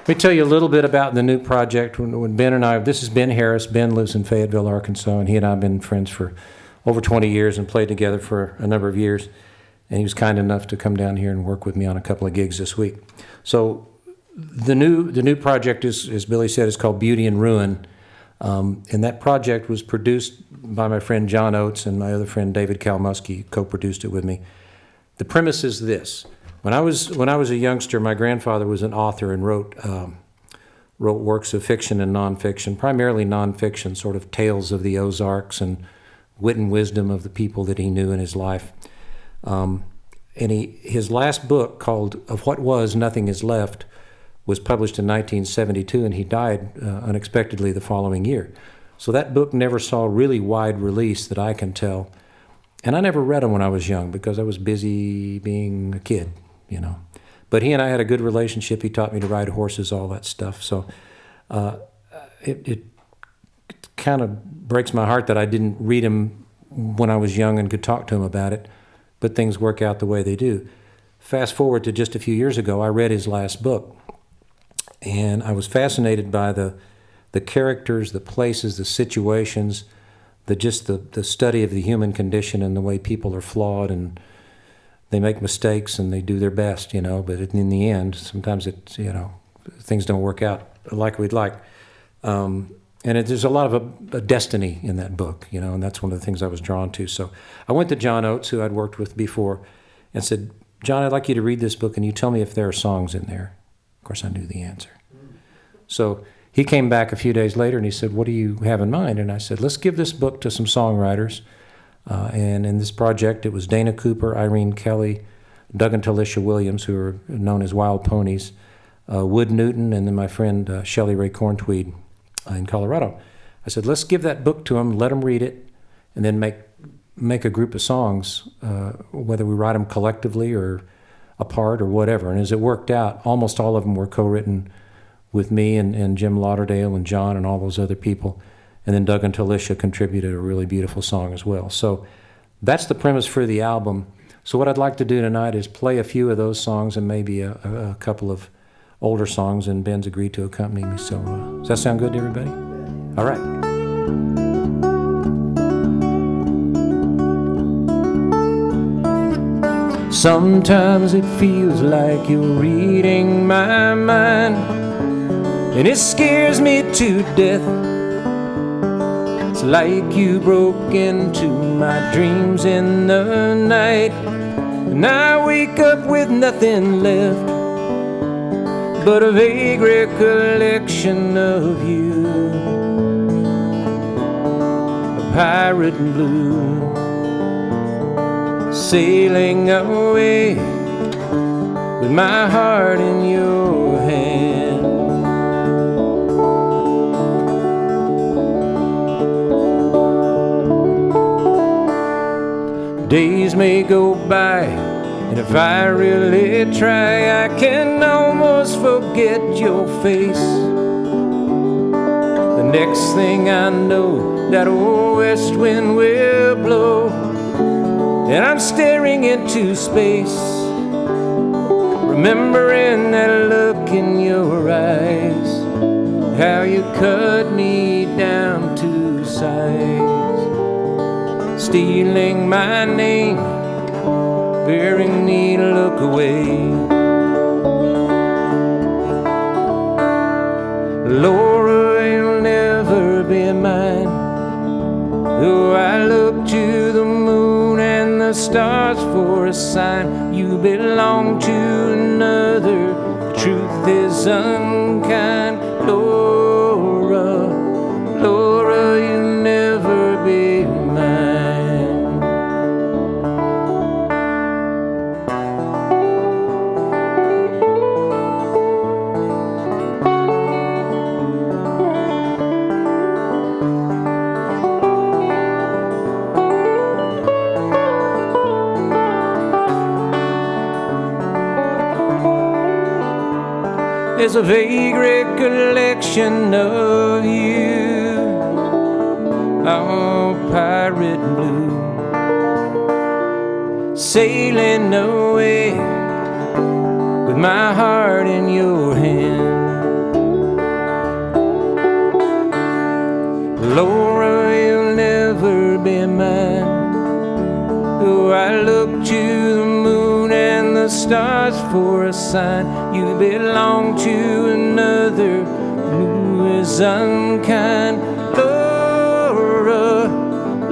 Let me tell you a little bit about the new project. When Ben and I, this is Ben Harris. Ben lives in Fayetteville, Arkansas, and he and I have been friends for over 20 years and played together for a number of years. And he was kind enough to come down here and work with me on a couple of gigs this week. So the new project is, as Billy said, is called Beauty and Ruin. And that project was produced by my friend John Oates, and my other friend David Kalmusky co-produced it with me. The premise is this. When I was a youngster, my grandfather was an author and wrote works of fiction and nonfiction, primarily nonfiction, sort of tales of the Ozarks and wit and wisdom of the people that he knew in his life. And his last book, called Of What Was, Nothing Is Left, was published in 1972, and he died unexpectedly the following year. So that book never saw really wide release that I can tell. And I never read them when I was young because I was busy being a kid, you know. But he and I had a good relationship. He taught me to ride horses, all that stuff. So it kind of breaks my heart that I didn't read him when I was young and could talk to him about it. But things work out the way they do. Fast forward to just a few years ago, I read his last book. And I was fascinated by the characters, the places, the situations, the study of the human condition and the way people are flawed and they make mistakes and they do their best, you know, but in the end, sometimes things don't work out like we'd like. There's a lot of a destiny in that book, you know, and that's one of the things I was drawn to. So I went to John Oates, who I'd worked with before, and said, John, I'd like you to read this book and you tell me if there are songs in there. Of course, I knew the answer. So he came back a few days later and he said, what do you have in mind? And I said, let's give this book to some songwriters. And in this project, it was Dana Cooper, Irene Kelly, Doug and Talisha Williams, who are known as Wild Ponies, Wood Newton, and then my friend Shelley Ray Corntweed in Colorado. I said, let's give that book to them, let them read it, and then make a group of songs, whether we write them collectively or apart or whatever. And as it worked out, almost all of them were co-written with me and Jim Lauderdale and John and all those other people. And then Doug and Talisha contributed a really beautiful song as well. So that's the premise for the album. So what I'd like to do tonight is play a few of those songs and maybe a couple of older songs, and Ben's agreed to accompany me. So does that sound good to everybody? All right. Sometimes it feels like you're reading my mind, and it scares me to death. It's like you broke into my dreams in the night, and I wake up with nothing left but a vague recollection of you, a pirate blue, sailing away with my heart in your hand. Days may go by, and if I really try, I can almost forget your face. The next thing I know, that old west wind will blow, and I'm staring into space, remembering that look in your eyes, how you cut me down to size, stealing my name, bearing me to look away. Laura, you'll never be mine, though I look to the moon and the stars for a sign. You belong to another, the truth is unkind. Laura, Laura, you'll never be mine. There's a vague recollection of you, all pirate blue, sailing away with my heart in your hand. Laura, you'll never be mine. Oh, I look to the moon and the stars for a sign. You belong to another who is unkind. Laura,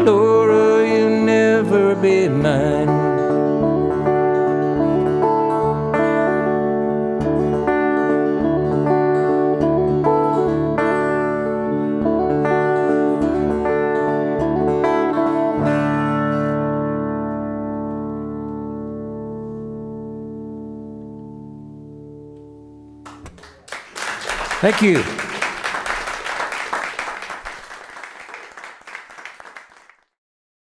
Laura, you'll never be mine. Thank you.